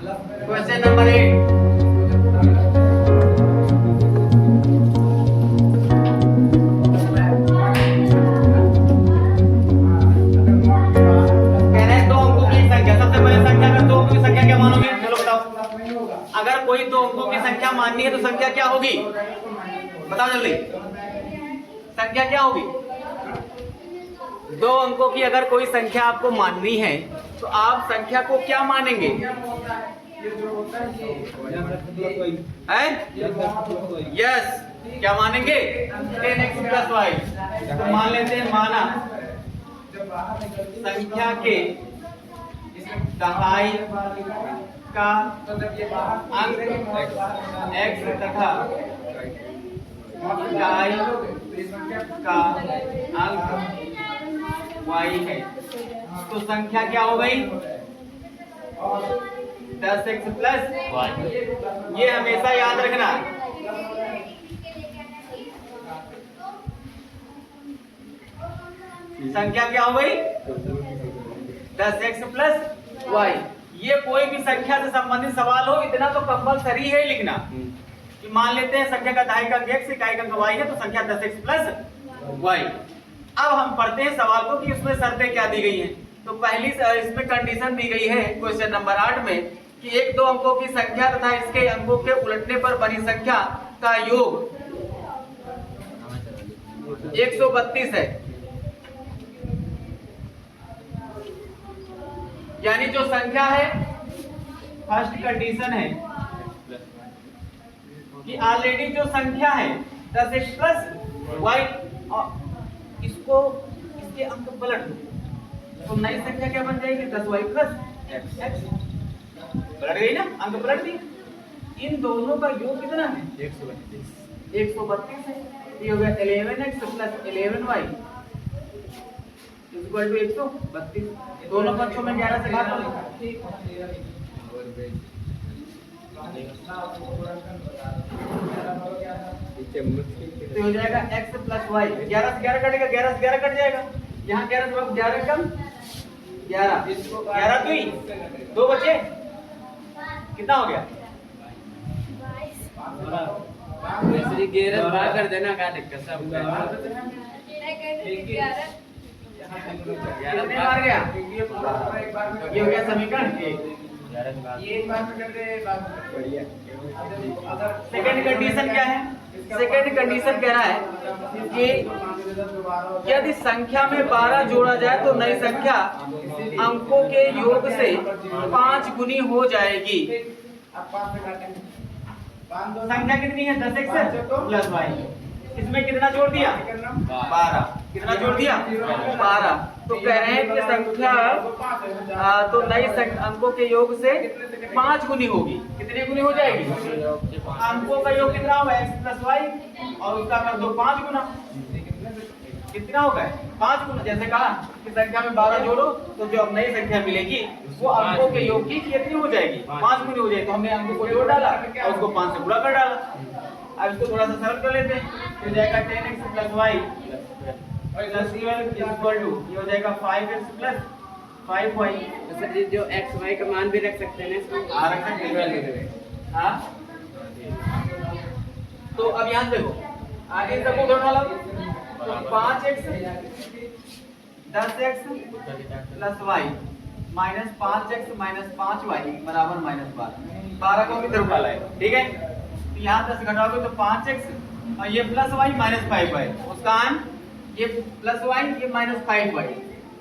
Question number 8। अगर कोई दो अंकों की संख्या माननी है तो संख्या क्या होगी? बताओ जल्दी, संख्या क्या होगी? दो अंकों की अगर कोई संख्या आपको माननी है तो आप संख्या को क्या मानेंगे? यस, क्या मानेंगे? 10x + y। तो मान लेते हैं, माना संख्या के दहाई का अंक x तथा दहाई का अंक y है, तो संख्या क्या हो गई? 10x + y। ये हमेशा याद रखना। संख्या क्या हो गई? 10x + y। ये कोई भी संख्या से संबंधित सवाल हो, इतना तो कंपलसरी है लिखना कि मान लेते हैं संख्या का दहाई का अंक x, इकाई का अंक y है, तो संख्या 10x + y। अब हम पढ़ते हैं सवाल को कि उसमें शर्तें क्या दी गई हैं। तो पहली इसमें कंडीशन दी गई है क्वेश्चन नंबर 8 में कि एक दो अंकों की संख्या तथा इसके अंकों के उलटने पर बनी संख्या का योग 132 है। यानी जो संख्या है, फर्स्ट कंडीशन है कि ऑलरेडी जो संख्या है 10x + y, इसको इसके अंक पलट दो तो नई संख्या क्या बन जाएगी? 10y + x। पलट गई ना, अंक पलट दी। इन दोनों का योग कितना है? 132 है। ये हो गया 11x + 11y = 132। दोनों पक्षों में 11 से भाग करो। तो हो जाएगा x + y। 11 से 11 कटेगा, 11 से 11 कट जाएगा। यहाँ 11 से 11 कम 11, 11 2 2 बचे, कितना हो गया? 11 भाग कर देना, क्या दिक्कत है? कितने बार गया? ये हो गया समीकरण 1। सेकंड कंडीशन क्या है? सेकंड कंडीशन कह रहा है कि यदि संख्या में 12 जोड़ा जाए तो नई संख्या अंकों के योग से 5 गुनी हो जाएगी। संख्या कितनी है? 10x + y। इसमें कितना जोड़ दिया? 12। कितना जोड़ दिया? 12। तो कह रहे हैं कि संख्या तो नई अंकों के योग से 5 गुनी होगी। कितनी गुनी हो जाएगी? अंकों का योग कितना होगा? x + y, और उसका कर दो 5 गुना। कितना होगा? 5 गुना। जैसे कहा कि संख्या में 12 जोड़ो तो जो अब नई संख्या मिलेगी वो अंकों के योग की कितनी हो जाएगी? 5 गुनी हो जाएगी। तो हमने अंकों को जोड़ डाला और उसको 5 से गुणा कर डाला। अब इसको थोड़ा सा सरल कर लेते हैं। तो जाएगा 10x + y + 12 ये हो जाएगा 5x + 5y। सर जी, जो x y का मान भी रख सकते हैं इसमें? रख सकते हैं। हाँ, तो अब यहाँ देखो, आगे सबको जोड़ना वाला तो 5x 10x + y - 5x - 5y = -12। 12 को किधर उठा लाएगा? ठीक है, तो यहाँ 10 घटाओगे तो 5x और ये +y - 5y, उसका मान ये +y ये -5y।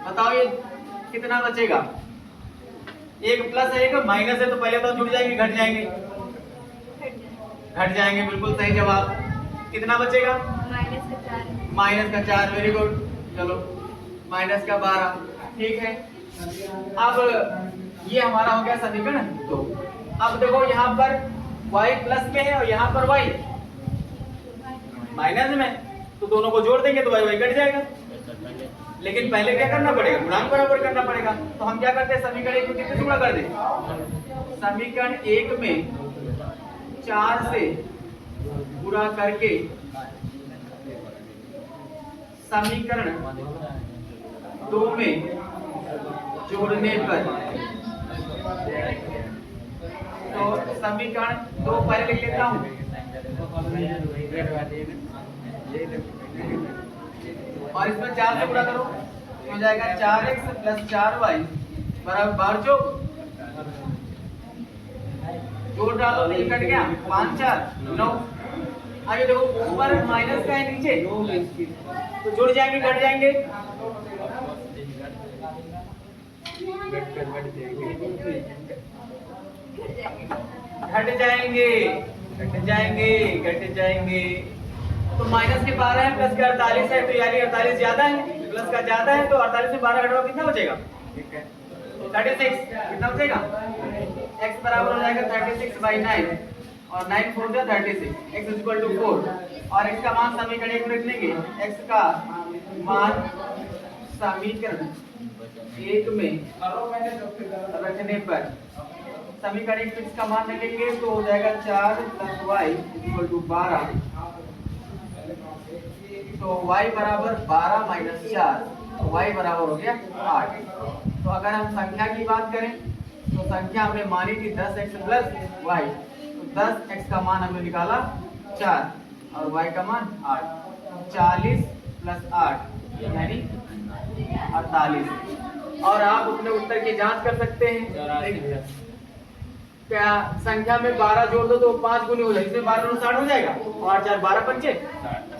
बताओ ये कितना बचेगा? एक प्लस है, एक माइनस है, तो पहले तो जुड़ जाएंगे, घट जाएंगे? घट जाएंगे, बिल्कुल सही जवाब। कितना बचेगा? -4। Very good. चलो, -12। ठीक है, अब ये हमारा हो गया समीकरण 2। अब देखो यहाँ पर y प्लस में है और यहाँ पर y माइनस में, तो दोनों को जोड़ देंगे तो y कट जाएगा। लेकिन पहले क्या करना पड़ेगा? गुणांक बराबर करना पड़ेगा। तो हम क्या करते हैं? समीकरण 1 को कितने से गुणा कर दें? समीकरण 1 में 4 से गुणा करके समीकरण 2 में जोड़ने पर तो समीकरण 2 पहले लिख लेता हूँ। और इसमें 4 से गुणा करो तो हो जाएगा 4x + 4y बराबर 12 जोड़ डालो तो कट गया 5 4 9। आगे देखो ऊपर माइनस का है नीचे तो जुड़ जाएंगे कट जाएंगे घट जाएंगे। तो माइनस के 12 है प्लस के 48 है तो यानी 48 ज्यादा है प्लस का ज्यादा है तो 48 से 12 घटाओ कितना बचेगा 36। कितना बचेगा x बराबर हो जाएगा 36/9 और 9 4 जा 36 x = 4 और x का मान समीकरण 1 में रख लेंगे। x का मान समीकरण 1 में रखने पर समीकरण 1 में इसका मान रखेंगे तो हो जाएगा 4 + y = 12 तो y बराबर 12 - 4 तो y बराबर हो गया 8। तो अगर हम संख्या की बात करें तो संख्या हमने मानी थी 10x + y तो 10x का मान हमने निकाला 4 और y का मान 8 40 + 8 यानी 48। और आप अपने उत्तर की जांच कर सकते हैं क्या संख्या में 12 जोड़ दो तो 5 गुनी हो जाएगा इसमें 12 × 60 हो जाएगा और 4 12 पंचे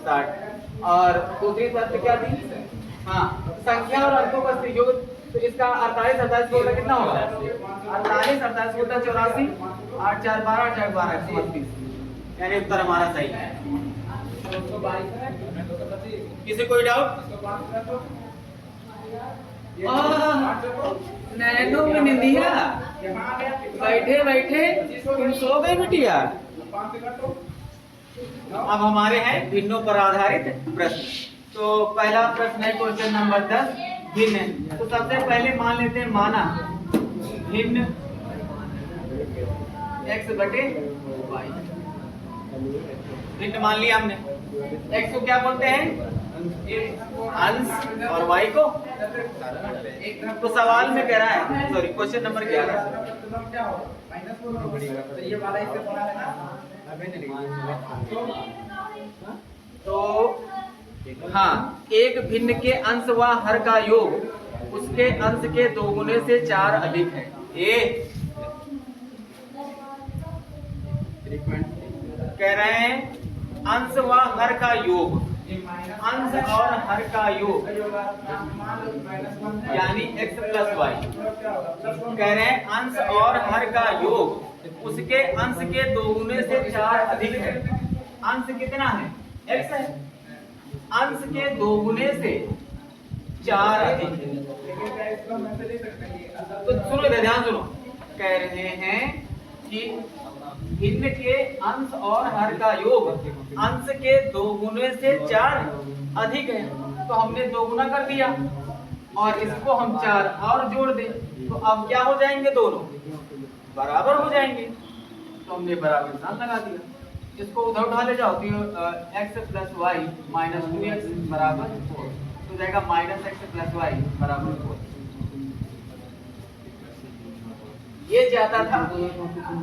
60। और दूसरी शर्त क्या थी हाँ संख्या और अंकों का योग तो इसका 48 28 बोलना कितना होगा 48 28 बोलता 84 8 4 12 8 4 12 132 यानी उत्तर हमारा सही है। किसी कोई डाउट नैनो में निंदिया बैठे बैठे तुम सो गए बिटिया। अब हमारे हैं भिन्नों पर आधारित प्रश्न। तो पहला प्रश्न है क्वेश्चन नंबर 10 भिन्न। तो सबसे पहले मान लेते हैं माना भिन्न x बटे y भिन्न मान लिया हमने। x को क्या बोलते हैं अंश और y को तो सवाल में कह रहा है सॉरी क्वेश्चन नंबर 11 तो हाँ एक भिन्न के अंश व हर का योग उसके अंश के 2 गुने से 4 अधिक है। कह रहे हैं अंश व हर का योग अंश और हर का योग यानी x + y। कह रहे हैं अंश और हर का योग उसके अंश के 2 गुने से 4 अधिक है। अंश कितना है x है अंश के 2 गुने से 4 अधिक है। तो सुनो ध्यान सुनो कह रहे हैं कि भिन्न के अंश और हर का योग अंश के 2 गुने से 4 अधिक है। तो हमने 2 गुना कर दिया और इसको हम 4 और जोड़ दें तो अब क्या हो जाएंगे दोनों बराबर हो जाएंगे। तो हमने बराबर निशान लगा दिया। इसको उधर उठा ले जाओ तो x + y - 2x बराबर 4 तो जाएगा -x + y बराबर 4। ये जाता था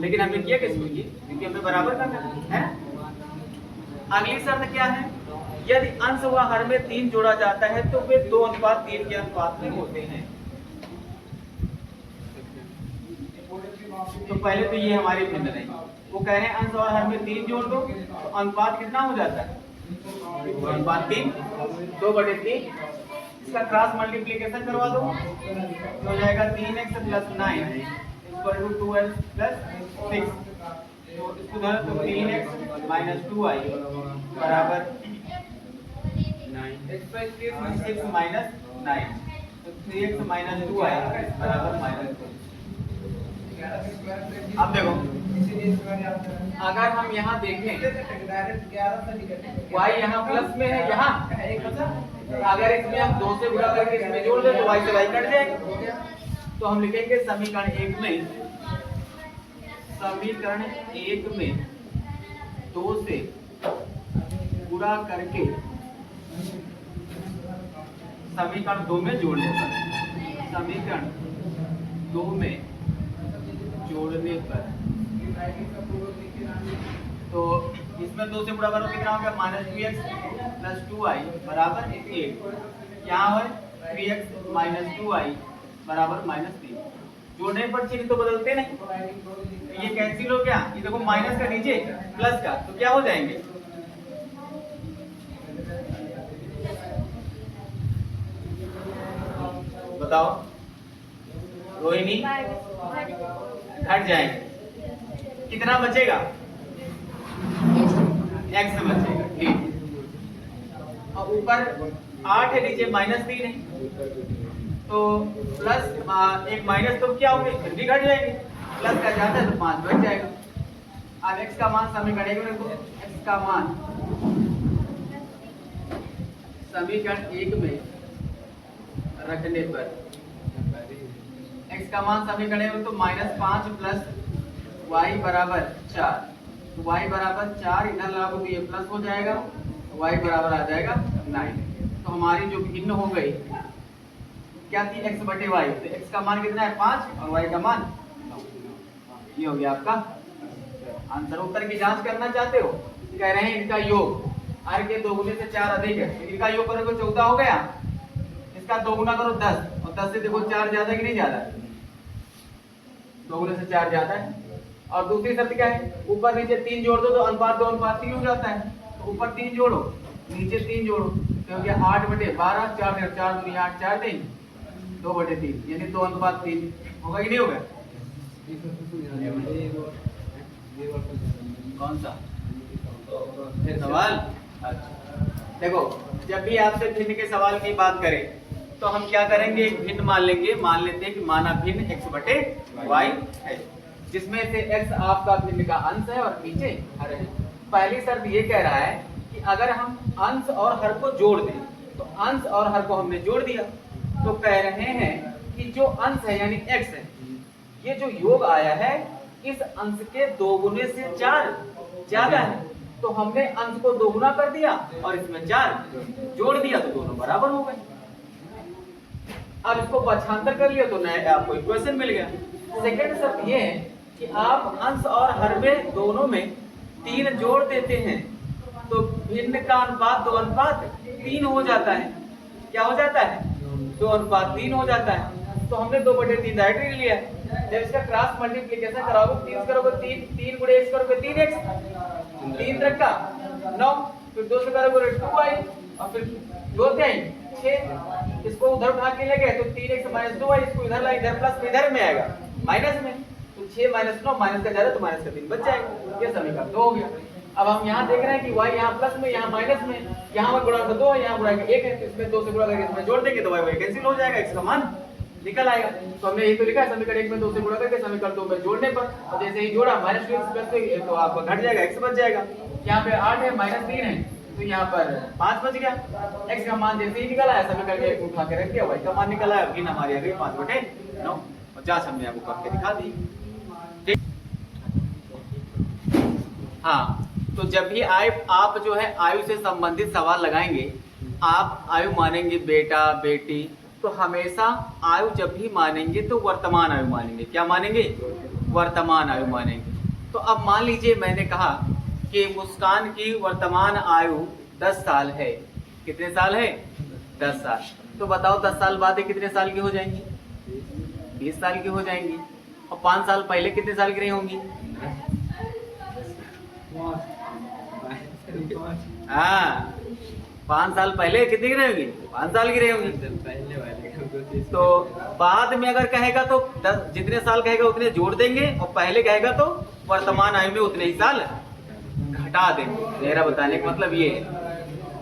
लेकिन हमने किया किसको ये क्योंकि हमें बराबर करना है। अगली शर्त क्या है यदि अंश व हर में 3 जोड़ा जाता है तो वे 2:3 के अनुपात में होते हैं। तो पहले तो ये हमारी भिन्न रही। वो कह रहे हैं अंश और हर में 3 जोड़ दो तो अनुपात कितना हो जाता है अनुपात 3 2/3 इसका क्रॉस मल्टीप्लिकेशन करवा दो तो हो जाएगा 3x + 9 = 2x + 6 तो इसको धरो तो 3x - 2y बराबर 9 6 - 9 तो 3x - 2y बराबर -2। अब देखो अगर हम यहाँ देखें y यहाँ प्लस में है यहाँ अगर इसमें हम 2 से गुणा करके इसमें जोड़ दें तो y से y कट जाएगा। तो हम लिखेंगे समीकरण 1 में 2 से गुणा करके समीकरण 2 में जोड़ देगा। समीकरण 2 में जोड़ने पर तो इसमें 2 से गुणा करो कितना हो गया -2x + 2y बराबर 8। यहाँ है 3x - 2y बराबर -3। जोड़ने पर चिन्ह तो बदलते नहीं, तो ये कैंसिल हो गया। ये देखो माइनस का नीचे प्लस का, तो क्या हो जाएंगे बताओ रोहिणी? हट जाएंगे। कितना बचेगा x बचेगा, ठीक। और ऊपर 8 है, नीचे -3 है, तो प्लस एक माइनस तो क्या होंगे फिर भी घट जाएंगे। प्लस का जाता है तो 5 बच जाएगा। अब x का मान समीकरण एक में रखो। x का मान समीकरण 1 में रखने पर x का मान समीकरण में तो -5 + y बराबर 4। तो y बराबर 4 इधर लागू तो ये प्लस हो जाएगा, y बराबर आ जाएगा 9। तो हमारी जो भिन्न हो गई क्या थी x बटे y। तो x का मान कितना है 5 और y का मान 9। ये हो गया आपका आंसर। उत्तर की जांच करना चाहते हो? कह रहे हैं इनका योग r के 2 गुने से 4 अधिक है, इनका योग करोगे 14 हो गया। इसका 2 गुना करो 10, और 10 से देखो 4 ज्यादा कि नहीं ज्यादा? 2 गुने से 4 ज्यादा है। और दूसरी शर्त क्या है, ऊपर नीचे 3 जोड़ दो तो अनुपात 2 अनुपात 3 हो जाता है। तो ऊपर 3 जोड़ो नीचे 3 जोड़ो, तो हो गया 8 बटे 12, 4 दूनी 8, 4 3 2 बटे 3, यानी 2 अनुपात 3 होगा कि नहीं होगा? कौन सा सवाल? अच्छा देखो, जब भी आपसे भिन्न के सवाल की बात करें तो हम क्या करेंगे, एक भिन्न मान लेंगे। मान लेते हैं कि माना भिन्न x बटे y है, जिसमें से x आपका भिन्न का अंश है और नीचे हर है। पहली शर्त ये कह रहा है कि अगर हम अंश और हर को जोड़ दें, तो अंश और हर को हमने जोड़ दिया, तो कह रहे हैं कि जो अंश है यानी x है, ये जो योग आया है इस अंश के 2 गुने से 4 ज्यादा है। तो हमने अंश को 2 गुना कर दिया और इसमें 4 जोड़ दिया, तो दोनों बराबर हो गए। अब इसको पक्षांतर कर लिया तो नया आपको इक्वेशन मिल गया। सेकंड शर्त ये है कि आप अंश और हर में दोनों में 3 जोड़ देते हैं, तो भिन्न का अनुपात 2 अनुपात 3 हो जाता है। क्या हो जाता है? 2 अनुपात 3 हो जाता है। तो हमने 2 बटे 3 डायरेक्ट लिया। जब इसका क्रॉस मल्टीप्लिकेशन कराओगे 3 करोगे 3 गुणे x करोगे 3x, 3 का 9, फिर 2 से करोगे 2y, और फिर 2 क्या 6। इसको उधर उठा के ले गए तो 3x - 2y, इसको इधर ला, इधर प्लस में इधर में आएगा माइनस में, तो 6 - 9 माइनस का ज्यादा तो माइनस का 3 बच जाएगा। ये समीकरण 2 हो गया। अब हम यहाँ देख रहे हैं कि y यहाँ प्लस में, यहाँ माइनस में, यहाँ गुणा का 2 है, यहाँ गुणा का 1 है, तो इसमें 2 से गुणा करके इसमें जोड़ देंगे तो y कैंसिल हो जाएगा, x का मान निकल आएगा। तो हमने यही तो लिखा है समीकरण 1 में 2 से गुणा करके समीकरण 2 में जोड़ने पर, और जैसे ही जोड़ा -2x प्लस तो आपका घट जाएगा, x बच जाएगा। यहाँ पे 8 है -3 है, तो यहाँ पर 5 बच गया। x का मान जैसे ही निकल आया समीकरण में 1 उठा के रख दिया, y का मान निकल आया। भिन्न हमारी आ गई 5/9, और जांच हमने आपको करके दिखा दी। हाँ, तो जब भी आप जो है आयु से संबंधित सवाल लगाएंगे, आप आयु मानेंगे बेटा बेटी, तो हमेशा आयु जब भी मानेंगे तो वर्तमान आयु मानेंगे। क्या मानेंगे? वर्तमान आयु मानेंगे। तो अब मान लीजिए मैंने कहा कि मुस्कान की वर्तमान आयु 10 साल है। कितने साल है? 10 साल। तो बताओ 10 साल बाद कितने साल की हो जाएंगी? 20 साल की हो जाएंगी। और 5 साल पहले कितने साल की रही होंगी? हाँ, 5 साल पहले कितनी की रहेगी? 5 साल की रहेगी। तो बाद में अगर कहेगा तो जितने साल कहेगा उतने जोड़ देंगे, और पहले कहेगा तो वर्तमान आयु में उतने ही साल घटा देंगे। मेरा बताने का मतलब ये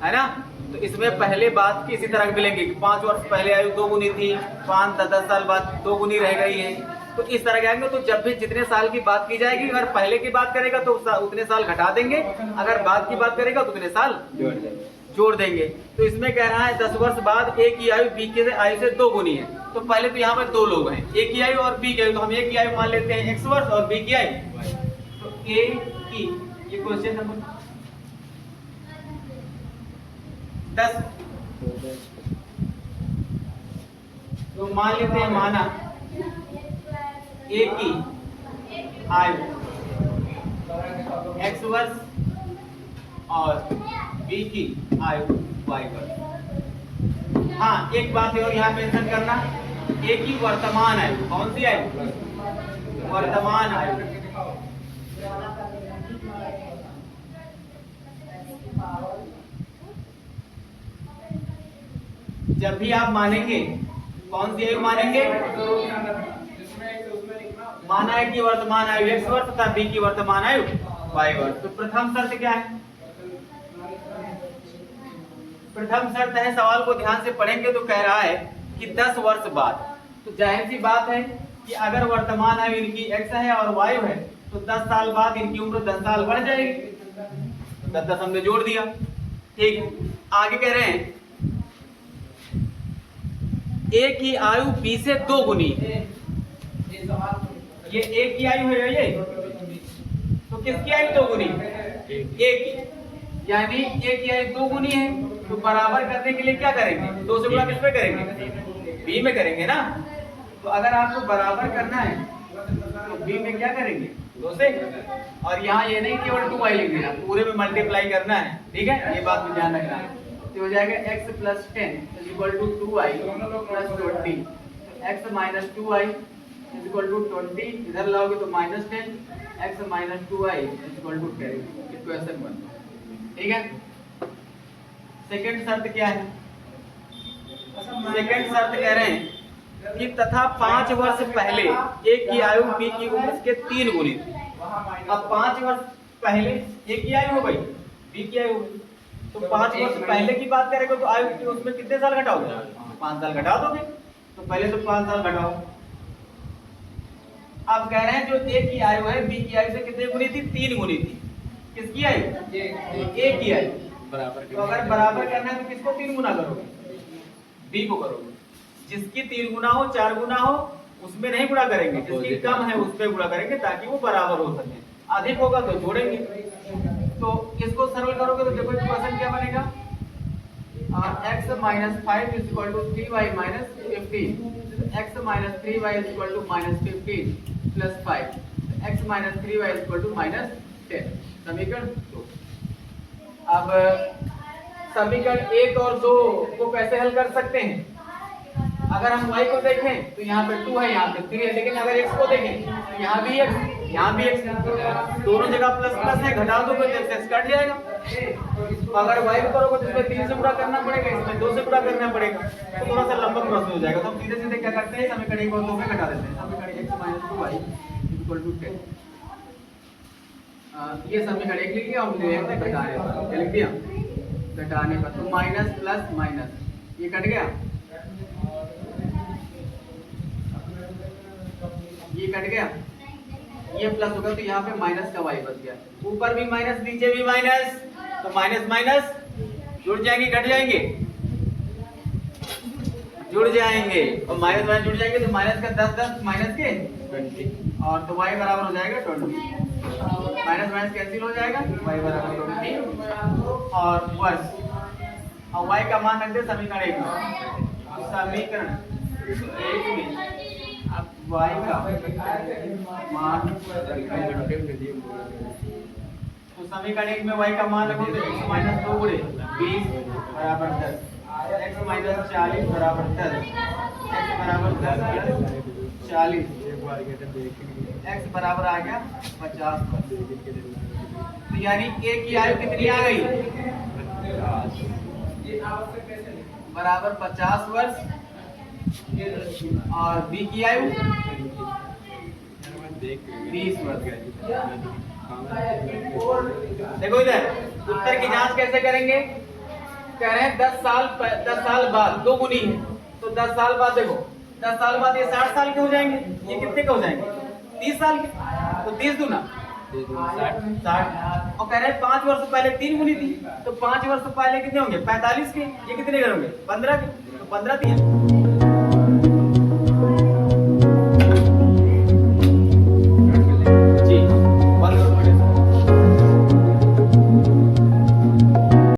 है ना। तो इसमें पहले बात की इसी तरह मिलेंगे कि 5 वर्ष पहले आयु 2 गुनी थी, 5-10 साल बाद 2 गुनी रह गई है। तो इस तरह कहेंगे। तो जब भी जितने साल की बात की जाएगी, अगर पहले की बात करेगा तो उतने साल घटा देंगे, अगर बाद की बात करेगा तो उतने साल जोड़ देंगे। तो इसमें कह रहा है 10 वर्ष बाद ए की आयु बी की आयु से 2 गुनी है। तो पहले तो यहाँ पर 2 लोग हैं, ए की आयु और बी की आयु। तो हम ए की आयु मान लेते हैं x वर्ष और बी की आयु। तो ए की, ये क्वेश्चन नंबर 10। तो मान लेते हैं, माना ए की आयु x वर्ष और b की आयु y वर्ष। हाँ, एक बात और यहाँ मेंशन करना, a की वर्तमान आयु, कौन सी आयु? वर्तमान आयु। जब भी आप मानेंगे, कौन सी आयु मानेंगे? माना है कि वर्तमान आयु x वर्ष तथा b की वर्तमान आयु y वर्ष। तो प्रथम शर्त क्या है? प्रथम शर्त है, सवाल को ध्यान से पढ़ेंगे तो कह रहा है कि 10 वर्ष बाद। तो जाहिर सी बात है कि अगर वर्तमान आयु इनकी x है और y है तो 10 साल बाद इनकी उम्र 10 साल बढ़ जाएगी। तो 10 हमने जोड़ दिया। ठीक, आगे कह रहे हैं a की आयु b से 2 गुनी है। ये a की आयु है, ये तो किसकी आयु 2 गुनी? a की, यानी a की आयु 2 गुनी है। तो बराबर करने के लिए क्या करेंगे? 2 से गुणा किस पे करेंगे? b में करेंगे ना। तो अगर आपको बराबर करना है तो b में क्या करेंगे? 2 से। और यहाँ ये नहीं केवल 2y लिख देना, पूरे में मल्टीप्लाई करना है। ठीक है, ये बात में ध्यान रखना है। तो हो जाएगा x + 10 = 2y + 20। x - 2y = 20, इधर लाओगे तो -10, x - 2y = 10। इक्वेशन 1। ठीक है, सेकंड शर्त क्या है? सेकंड शर्त कह रहे हैं कि तथा 5 वर्ष पहले a की आयु b की उम्र के 3 गुनी थी। अब 5 वर्ष पहले a की आयु हो गई, b की आयु हो गई, तो 5 वर्ष पहले की बात करेंगे तो आयु की उसमें कितने साल घटाओगे? 5 साल घटा दोगे। तो पहले तो 5 साल घटाओ। अब कह रहे हैं जो a की आयु है b की आयु से कितने गुनी थी? 3 गुनी थी। किसकी आयु? a की आयु। तो अगर बराबर करना है तो किसको 3 गुना करोगे? b को करोगे। जिसकी 3 गुना हो, 4 गुना हो, उसमें नहीं गुणा करेंगे, जिसकी कम है उस पे गुणा करेंगे ताकि वो बराबर हो सके। अधिक होगा तो जोड़ेंगे। तो इसको सरल करोगे तो देखो इक्वेशन क्या बनेगा? x - 5 = 3y - 15, x - 3y = -15 + 5, x - 3y = -10। समीकरण 2। अब समीकरण 1 और 2 को कैसे हल कर सकते हैं? अगर हम y को देखें तो यहाँ पे 2 है, यहाँ पे 3 है, लेकिन अगर x को देखें तो यहाँ भी x, यहाँ भी x, दोनों जगह प्लस प्लस है, घटा दो तो x कट जाएगा। अगर y को करोगे तो इसमें 3 से गुणा करना पड़ेगा, इसमें 2 से गुणा करना पड़ेगा, तो थोड़ा सा लंबा प्रोसेस हो जाएगा। तो हम सीधे सीधे क्या करते हैं, समीकरण 1 और 2 में घटा देते हैं। समीकरण x - 2y = 10। ये समीकरण 1 लिख लिया, हम घटाने पर लिख दिया, घटाने पर तो माइनस प्लस माइनस ये कट गया, ये कट गया, ये प्लस होगा तो यहाँ पे माइनस का y बच गया। ऊपर भी माइनस, नीचे भी माइनस, तो माइनस माइनस जुड़ जाएंगे, कट जाएंगे, जुड़ जाएंगे, और माइनस माइनस जुड़ जाएंगे तो माइनस का 10 10 माइनस के 20, और तो y बराबर हो जाएगा 20। माइनस माइनस कैंसिल हो जाएगा, y बराबर 20 और वर्ष, और y का मान रख दे समीकरण 1 में। समीकरण 1 में अब y का मान, तो समीकरण 1 में y का मान रखो तो x - 2 × 20 = 10, x - 40 = 10, x बराबर 10 + 40, x बराबर आ गया 50 वर्ष। तो यानी a की आयु कितनी आ गई? बराबर 50 वर्ष, और b की आयु 20 वर्ष। देखो इधर उत्तर की जांच कैसे करेंगे? कह रहे हैं 10 साल बाद 2 गुनी है, तो 10 साल बाद देखो, 10 साल बाद ये 60 साल के हो जाएंगे, ये कितने के हो जाएंगे? 30 साल के, तो 30 दूना 60, और कह रहे हैं 5 वर्ष पहले 3 गुनी थी, तो 5 वर्ष पहले कितने होंगे? 45 के, ये कितने के होंगे? 15 के, तो 15 3